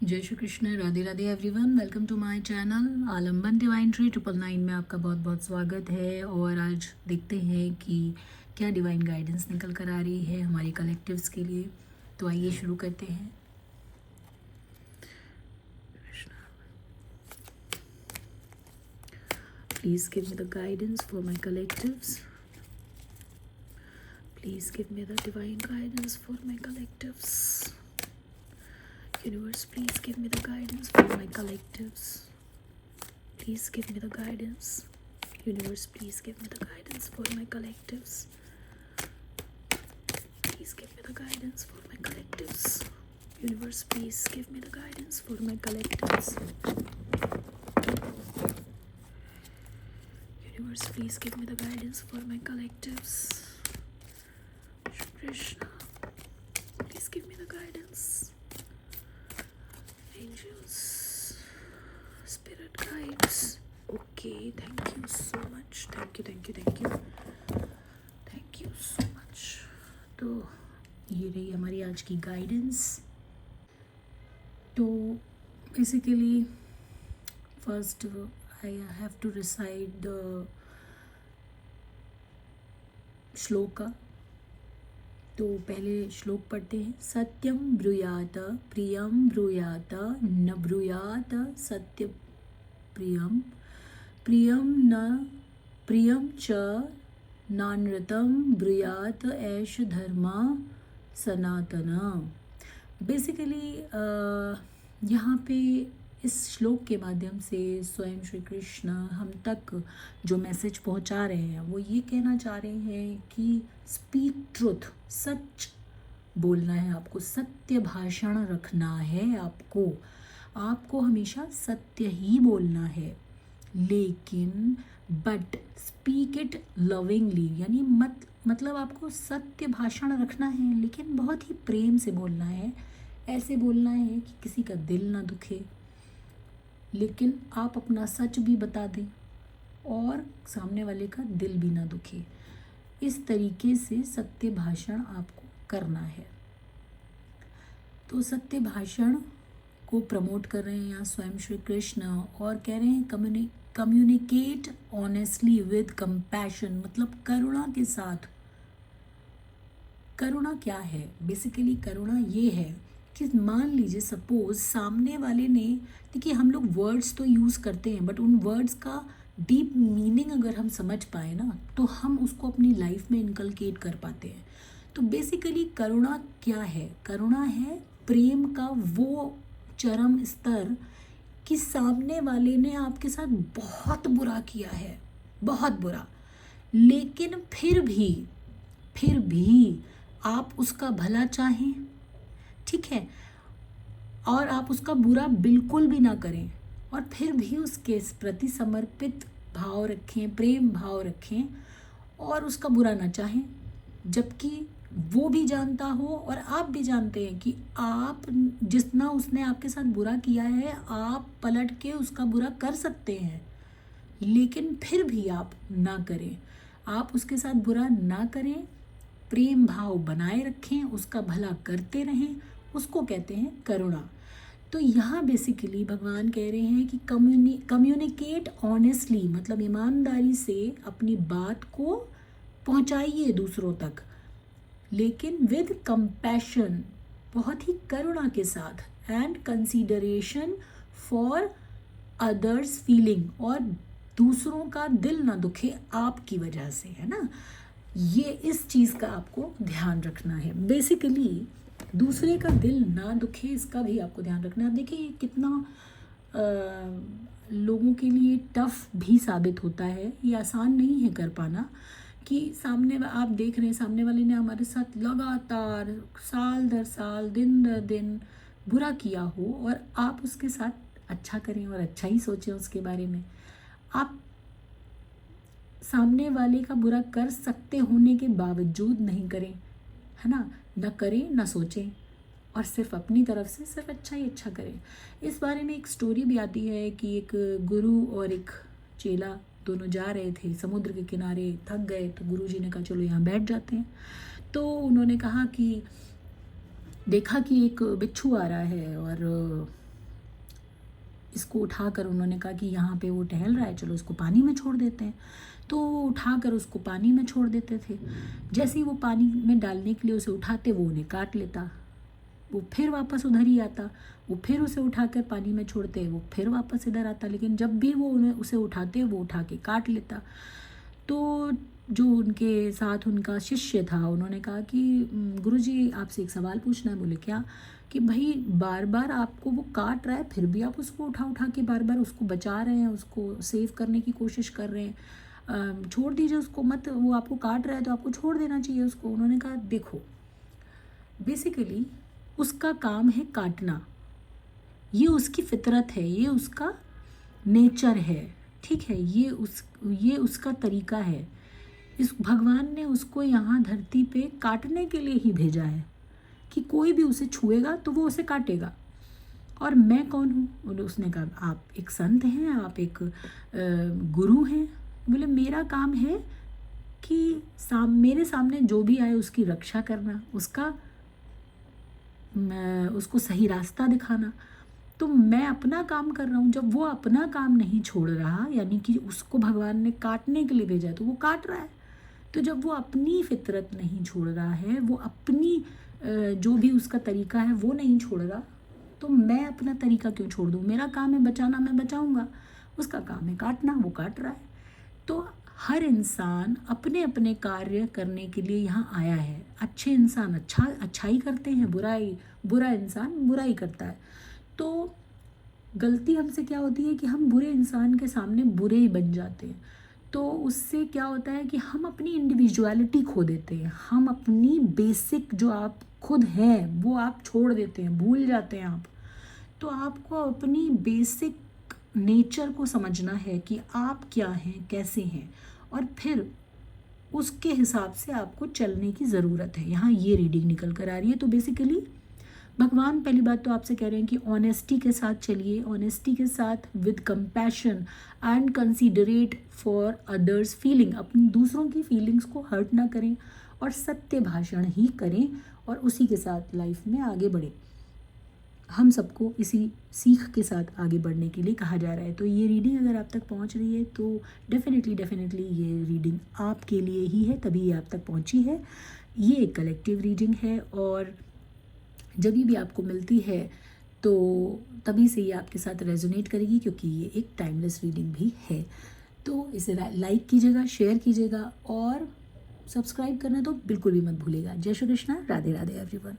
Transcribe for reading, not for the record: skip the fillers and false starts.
जय Shri Krishna, Radhe Radhe everyone. Welcome to my channel Alamban divine tree 999 में आपका बहुत बहुत स्वागत है। और आज देखते हैं कि क्या डिवाइन गाइडेंस निकल कर आ रही है हमारे कलेक्टिव्स के लिए। तो आइए शुरू करते हैं। Please give me the guidance for my collectives. Please give me the divine guidance for my collectives. Universe, please give me the guidance for my collectives. Please give me the guidance. Universe, please give me the guidance for my collectives. Please give me the guidance for my collectives. Universe, please give me the guidance for my collectives. Universe, please give me the guidance for my collectives. Shri Krishna, please give me the guidance. Angels, spirit guides. Okay, thank you so much. Thank you so much. तो ये रही हमारी आज की guidance. तो basically first I have to recite the shloka. तो पहले श्लोक पढ़ते हैं। सत्यम ब्रूयात प्रियम ब्रूयात न ब्रूयात सत्य प्रियम प्रियम न प्रियम च नानृतम ब्रूयात ऐश धर्मा सनातना। बेसिकली यहाँ पे इस श्लोक के माध्यम से स्वयं श्री कृष्ण हम तक जो मैसेज पहुँचा रहे हैं वो ये कहना चाह रहे हैं कि स्पीक ट्रुथ, सच बोलना है आपको, सत्य भाषण रखना है आपको हमेशा सत्य ही बोलना है। लेकिन बट स्पीक इट लविंगली, यानी मतलब आपको सत्य भाषण रखना है लेकिन बहुत ही प्रेम से बोलना है। ऐसे बोलना है कि किसी का दिल ना दुखे, लेकिन आप अपना सच भी बता दें और सामने वाले का दिल भी ना दुखे। इस तरीके से सत्य भाषण आपको करना है। तो सत्य भाषण को प्रमोट कर रहे हैं यहाँ स्वयं श्री कृष्ण और कह रहे हैं कम्युनिकेट ऑनेस्टली विद कंपैशन, मतलब करुणा के साथ। करुणा क्या है? बेसिकली करुणा ये है कि मान लीजिए सपोज सामने वाले ने, देखिए हम लोग वर्ड्स तो यूज़ करते हैं बट उन वर्ड्स का डीप मीनिंग अगर हम समझ पाए ना तो हम उसको अपनी लाइफ में इनकलकेट कर पाते हैं। तो बेसिकली करुणा क्या है? करुणा है प्रेम का वो चरम स्तर कि सामने वाले ने आपके साथ बहुत बुरा किया है, बहुत बुरा, लेकिन फिर भी आप उसका भला चाहें, ठीक है, और आप उसका बुरा बिल्कुल भी ना करें और फिर भी उसके प्रति समर्पित भाव रखें, प्रेम भाव रखें और उसका बुरा ना चाहें, जबकि वो भी जानता हो और आप भी जानते हैं कि आप जितना उसने आपके साथ बुरा किया है आप पलट के उसका बुरा कर सकते हैं, लेकिन फिर भी आप ना करें, आप उसके साथ बुरा ना करें, प्रेम भाव बनाए रखें, उसका भला करते रहें, उसको कहते हैं करुणा। तो यहाँ बेसिकली भगवान कह रहे हैं कि कम्युनिकेट ऑनेस्टली, मतलब ईमानदारी से अपनी बात को पहुँचाइए दूसरों तक, लेकिन विद कंपैशन, बहुत ही करुणा के साथ, and consideration for others feeling, और दूसरों का दिल ना दुखे आपकी वजह से, है ना। ये इस चीज़ का आपको ध्यान रखना है। बेसिकली दूसरे का दिल ना दुखे इसका भी आपको ध्यान रखना है। देखिए कितना लोगों के लिए टफ भी साबित होता है, ये आसान नहीं है कर पाना कि सामने आप देख रहे हैं सामने वाले ने हमारे साथ लगातार साल दर साल दिन दर दिन बुरा किया हो और आप उसके साथ अच्छा करें और अच्छा ही सोचें उसके बारे में। आप सामने वाले का बुरा कर सकते होने के बावजूद नहीं करें, है ना, ना करें ना सोचें और सिर्फ अपनी तरफ से सिर्फ अच्छा ही अच्छा करें। इस बारे में एक स्टोरी भी आती है कि एक गुरु और एक चेला दोनों जा रहे थे समुद्र के किनारे, थक गए तो गुरुजी ने कहा चलो यहाँ बैठ जाते हैं। तो उन्होंने कहा कि देखा कि एक बिच्छू आ रहा है और इसको उठाकर उन्होंने कहा कि यहाँ पे वो टहल रहा है, चलो इसको पानी में छोड़ देते हैं। तो वो उठाकर उसको पानी में छोड़ देते थे। जैसे ही वो पानी में डालने के लिए उसे उठाते, वो उन्हें काट लेता। वो फिर वापस उधर ही आता, वो फिर उसे उठाकर पानी में छोड़ते, वो फिर वापस इधर आता। लेकिन जब भी वो उसे उठाते, वो उठा के काट लेता। तो जो उनके साथ उनका शिष्य था, उन्होंने कहा कि गुरुजी आपसे एक सवाल पूछना है। बोले क्या? कि भाई बार बार आपको वो काट रहा है, फिर भी आप उसको उठा उठा के बार बार उसको बचा रहे हैं, उसको सेव करने की कोशिश कर रहे हैं। छोड़ दीजिए उसको, मत, वो आपको काट रहा है तो आपको छोड़ देना चाहिए उसको। उन्होंने कहा देखो, बेसिकली उसका काम है काटना, ये उसकी फितरत है, ये उसका नेचर है, ठीक है, ये उसका तरीका है। इस भगवान ने उसको यहाँ धरती पे काटने के लिए ही भेजा है कि कोई भी उसे छुएगा तो वो उसे काटेगा। और मैं कौन हूँ? बोले, उसने कहा आप एक संत हैं, आप एक गुरु हैं। बोले मेरा काम है कि मेरे सामने जो भी आए उसकी रक्षा करना, उसको सही रास्ता दिखाना। तो मैं अपना काम कर रहा हूँ। जब वो अपना काम नहीं छोड़ रहा, यानी कि उसको भगवान ने काटने के लिए भेजा, तो वो काट रहा है। तो जब वो अपनी फितरत नहीं छोड़ रहा है, वो अपनी जो भी उसका तरीका है वो नहीं छोड़ रहा, तो मैं अपना तरीका क्यों छोड़ दूँ? मेरा काम है बचाना, मैं बचाऊँगा। उसका काम है काटना, वो काट रहा है। तो हर इंसान अपने अपने कार्य करने के लिए यहाँ आया है। अच्छे इंसान अच्छाई करते हैं, बुरा इंसान बुराई करता है। तो गलती हमसे क्या होती है कि हम बुरे इंसान के सामने बुरे ही बन जाते हैं। तो उससे क्या होता है कि हम अपनी इंडिविजुअलिटी खो देते हैं, हम अपनी बेसिक जो आप खुद हैं वो आप छोड़ देते हैं, भूल जाते हैं आप। तो आपको अपनी बेसिक नेचर को समझना है कि आप क्या हैं, कैसे हैं, और फिर उसके हिसाब से आपको चलने की ज़रूरत है। यहाँ ये रीडिंग निकल कर आ रही है। तो बेसिकली भगवान पहली बात तो आपसे कह रहे हैं कि ऑनेस्टी के साथ चलिए, ऑनेस्टी के साथ with compassion and considerate for others feeling, अपनी दूसरों की फीलिंग्स को हर्ट ना करें और सत्य भाषण ही करें और उसी के साथ लाइफ में आगे बढ़ें। हम सबको इसी सीख के साथ आगे बढ़ने के लिए कहा जा रहा है। तो ये रीडिंग अगर आप तक पहुंच रही है तो डेफिनेटली ये रीडिंग आपके लिए ही है, तभी ये आप तक पहुंची है। ये एक कलेक्टिव रीडिंग है और जब भी आपको मिलती है तो तभी से ये आपके साथ रेजोनेट करेगी, क्योंकि ये एक टाइमलेस रीडिंग भी है। तो इसे लाइक कीजिएगा, शेयर कीजिएगा और सब्सक्राइब करना तो बिल्कुल भी मत भूलिएगा। जय श्री कृष्णा, राधे राधे एवरीवन।